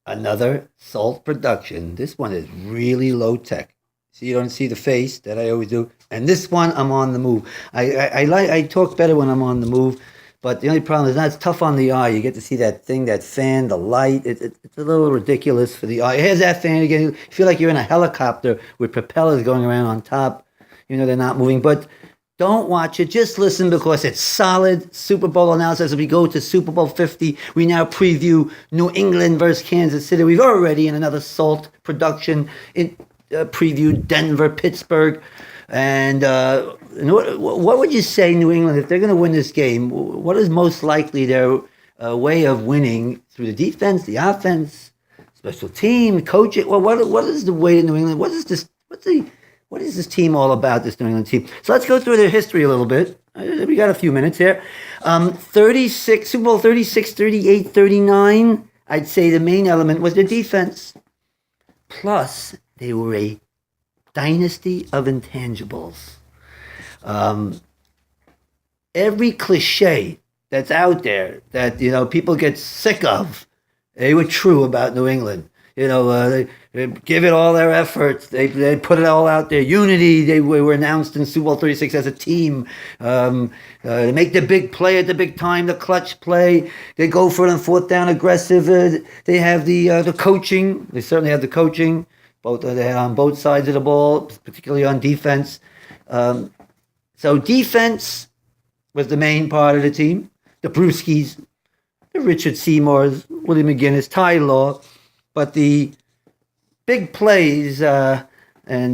Another Salt production. This one is really low tech. So you don't see the face that I always do. And this one, I'm on the move. I talk better when I'm on the move, but the only problem is that it's tough on the eye. You get to see that thing, that fan, the light. It's a little ridiculous for the eye. Here's that fan again. You feel like you're in a helicopter with propellers going around on top. They're not moving, but don't watch it. Just listen because it's solid Super Bowl analysis. As we go to Super Bowl 50, we now preview New England versus Kansas City. We've already, in another Salt production, previewed Denver, Pittsburgh. And what would you say, New England, if they're going to win this game? What is most likely their way of winning through the defense, the offense, special team, coaching? Well, what is the way to New England? What is this? What is this team all about, this New England team? So let's go through their history a little bit. We got a few minutes here. 36, Super Bowl 36, 38, 39. I'd say the main element was their defense. Plus, they were a dynasty of intangibles. Every cliche that's out there that, people get sick of, they were true about New England. They give it all their efforts. They put it all out there. Unity. They were announced in Super Bowl 36 as a team. They make the big play at the big time, the clutch play. They go for it on fourth down, aggressive. They have the coaching. They certainly have the coaching. They on both sides of the ball, particularly on defense. So defense was the main part of the team. The Brewskis, the Richard Seymours, Willie McGinnis, Ty Law. But the big plays and all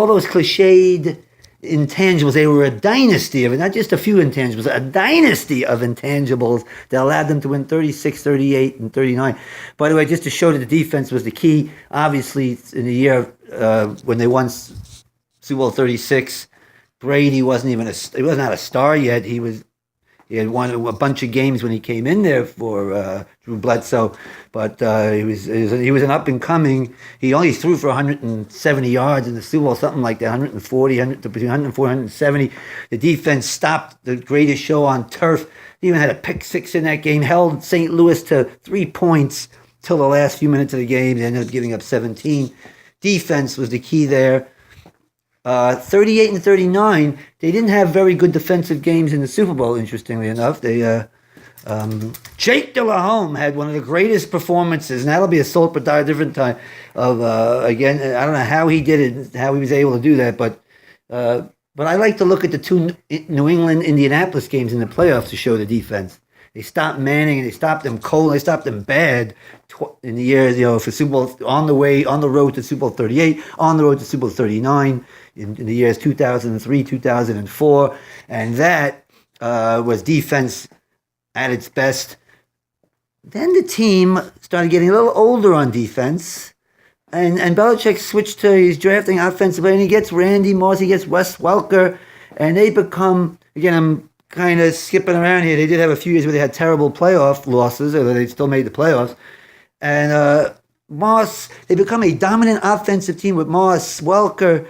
those cliched intangibles, they were a dynasty of it, not just a few intangibles, a dynasty of intangibles that allowed them to win 36, 38, and 39. By the way, just to show that the defense was the key, obviously in the year when they won Super Bowl 36, Brady wasn't not a star yet. He had won a bunch of games when he came in there for Drew Bledsoe, but he was an up and coming. He only threw for 170 yards in the Super Bowl, something like that, 140, between 140 and 170. The defense stopped the greatest show on turf. He even had a pick six in that game, held St. Louis to 3 points till the last few minutes of the game. They ended up giving up 17. Defense was the key there. 38 and 39, they didn't have very good defensive games in the Super Bowl, interestingly enough. Jake Delhomme had one of the greatest performances, and that'll be a Salt for a different time. Again, I don't know how he did it, how he was able to do that, but I like to look at the two New England-Indianapolis games in the playoffs to show the defense. They stopped Manning, and they stopped them cold, they stopped them bad in the years, for Super Bowl, on the road to Super Bowl 38, on the road to Super Bowl 39, in the years 2003, 2004, and that was defense at its best. Then the team started getting a little older on defense, and Belichick switched to he's drafting offensively, and he gets Randy Moss, he gets Wes Welker, and they become, again, I'm kind of skipping around here. They did have a few years where they had terrible playoff losses, although they still made the playoffs. And Moss, they become a dominant offensive team with Moss, Welker.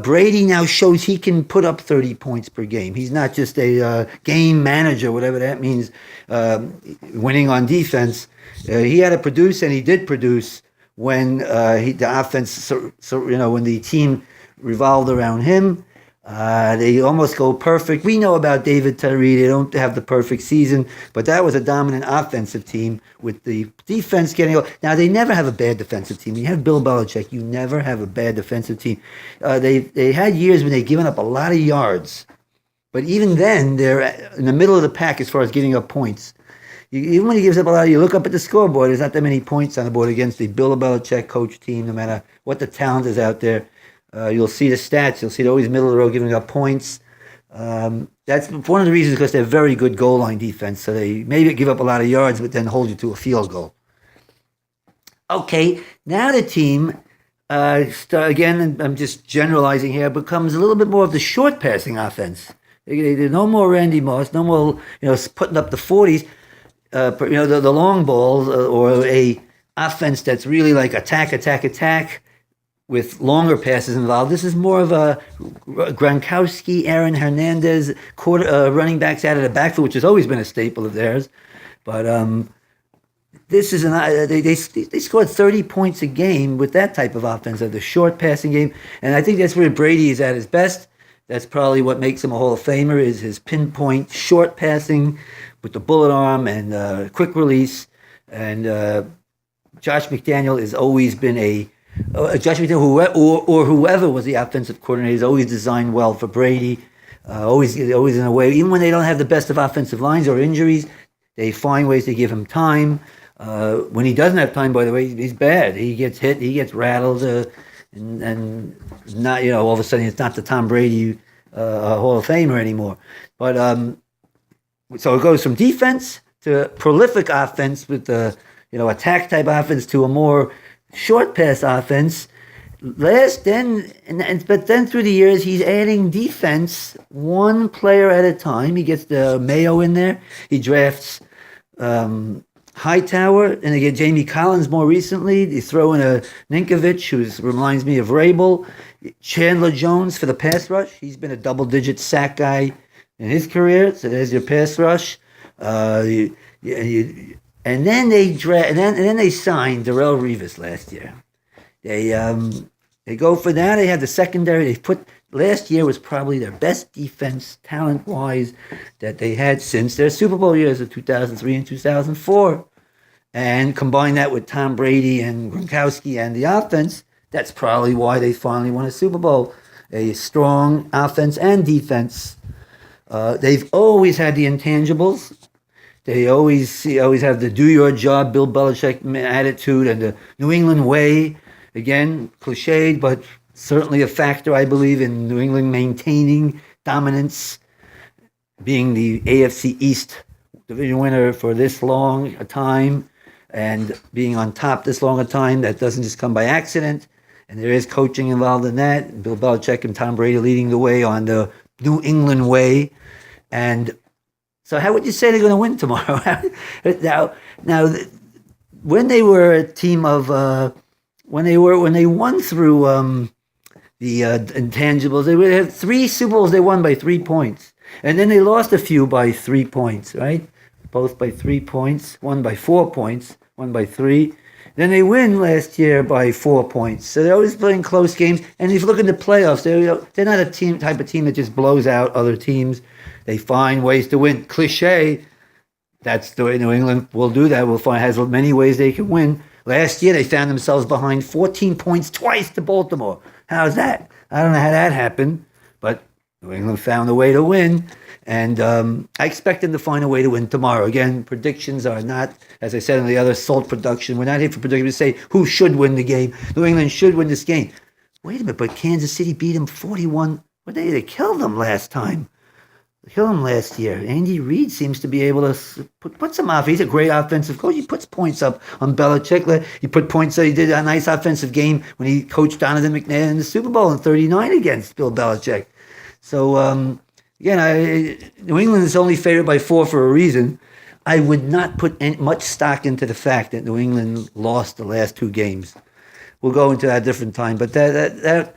Brady now shows he can put up 30 points per game. He's not just a game manager, whatever that means, winning on defense. He had to produce, and he did produce when the offense, when the team revolved around him. They almost go perfect. We know about David Tyree. They don't have the perfect season, but that was a dominant offensive team with the defense getting. Now, they never have a bad defensive team. You have Bill Belichick. You never have a bad defensive team. They had years when they'd given up a lot of yards, but even then, they're in the middle of the pack as far as giving up points. Even when he gives up a lot, you look up at the scoreboard, there's not that many points on the board against the Bill Belichick coach team, no matter what the talent is out there. You'll see the stats. You'll see they're always middle of the road giving up points. That's one of the reasons, because they're very good goal line defense. So they maybe give up a lot of yards, but then hold you to a field goal. Okay, now the team, again, I'm just generalizing here, becomes a little bit more of the short passing offense. No more Randy Moss, no more putting up the 40s, the long balls, or a offense that's really like attack, with longer passes involved. This is more of a Gronkowski, Aaron Hernandez, running backs out of the backfield, which has always been a staple of theirs. But this is they scored 30 points a game with that type of offense, of the short passing game, and I think that's where Brady is at his best. That's probably what makes him a Hall of Famer, is his pinpoint short passing with the bullet arm and quick release. And Josh McDaniel has always been Josh McDaniel, or whoever was the offensive coordinator, has always designed well for Brady. Always in a way, even when they don't have the best of offensive lines or injuries, they find ways to give him time. When he doesn't have time, by the way, he's bad. He gets hit, he gets rattled, and not, all of a sudden it's not the Tom Brady Hall of Famer anymore. But so it goes from defense to prolific offense with the attack type offense to a more short pass offense. But then through the years he's adding defense one player at a time. He gets the Mayo in there. He drafts Hightower, and they get Jamie Collins more recently. They throw in a Ninkovich, who reminds me of Rabel. Chandler Jones for the pass rush. He's been a double-digit sack guy in his career, so there's your pass rush. And then they signed Darrelle Revis last year. They go for that. They have the secondary. Last year was probably their best defense, talent-wise, that they had since their Super Bowl years of 2003 and 2004. And combine that with Tom Brady and Gronkowski and the offense, that's probably why they finally won a Super Bowl. A strong offense and defense. They've always had the intangibles. They always have the do your job, Bill Belichick attitude, and the New England way. Again, cliched, but certainly a factor, I believe, in New England maintaining dominance, being the AFC East division winner for this long a time, and being on top this long a time. That doesn't just come by accident, and there is coaching involved in that. Bill Belichick and Tom Brady leading the way on the New England way. And so how would you say they're going to win tomorrow? now, when they were a team of... When they won through the intangibles, they would have 3 Super Bowls they won by 3 points, and then they lost a few by 3 points, right? Both by 3 points, one by 4 points, one by 3. Then they win last year by 4 points. So they're always playing close games. And if you look at the playoffs, they're not a type of team that just blows out other teams. They find ways to win. Cliche. That's the way New England will do that. Has many ways they can win. Last year, they found themselves behind 14 points twice to Baltimore. How's that? I don't know how that happened, but New England found a way to win, and I expect them to find a way to win tomorrow. Again, predictions are not, as I said in the other SALT production, we're not here for predictions to say who should win the game. New England should win this game. Wait a minute, but Kansas City beat them 41. They killed them last time. Killed him last year. Andy Reid seems to be able to put some off. He's a great offensive coach. He puts points up on Belichick. He put points up. He did a nice offensive game when he coached Donovan McNabb in the Super Bowl in 39 against Bill Belichick. So, again, New England is only favored by 4 for a reason. I would not put much stock into the fact that New England lost the last 2 games. We'll go into that at a different time. But that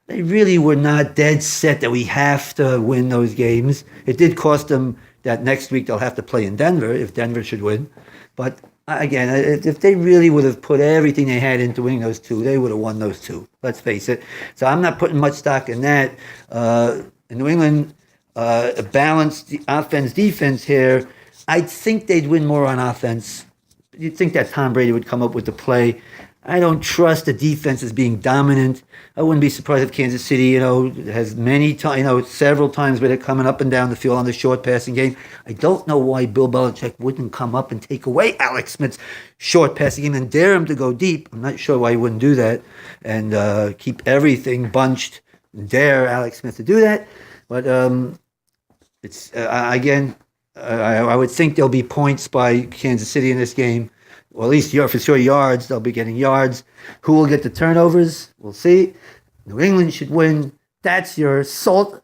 they really were not dead set that we have to win those games. It did cost them that next week they'll have to play in Denver if Denver should win. But again, if they really would have put everything they had into winning those 2, they would have won those 2. Let's face it. So I'm not putting much stock in that. In New England, a balanced offense-defense here, I think they'd win more on offense. You'd think that Tom Brady would come up with the play. I don't trust the defense as being dominant. I wouldn't be surprised if Kansas City, has several times where they're coming up and down the field on the short passing game. I don't know why Bill Belichick wouldn't come up and take away Alex Smith's short passing game and dare him to go deep. I'm not sure why he wouldn't do that and keep everything bunched and dare Alex Smith to do that. But it's again, I would think there'll be points by Kansas City in this game. Well, at least for sure yards. They'll be getting yards. Who will get the turnovers? We'll see. New England should win. That's your SALT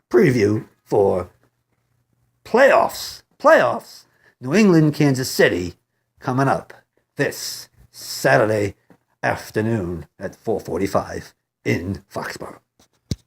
preview for playoffs. New England, Kansas City coming up this Saturday afternoon at 4:45 in Foxborough.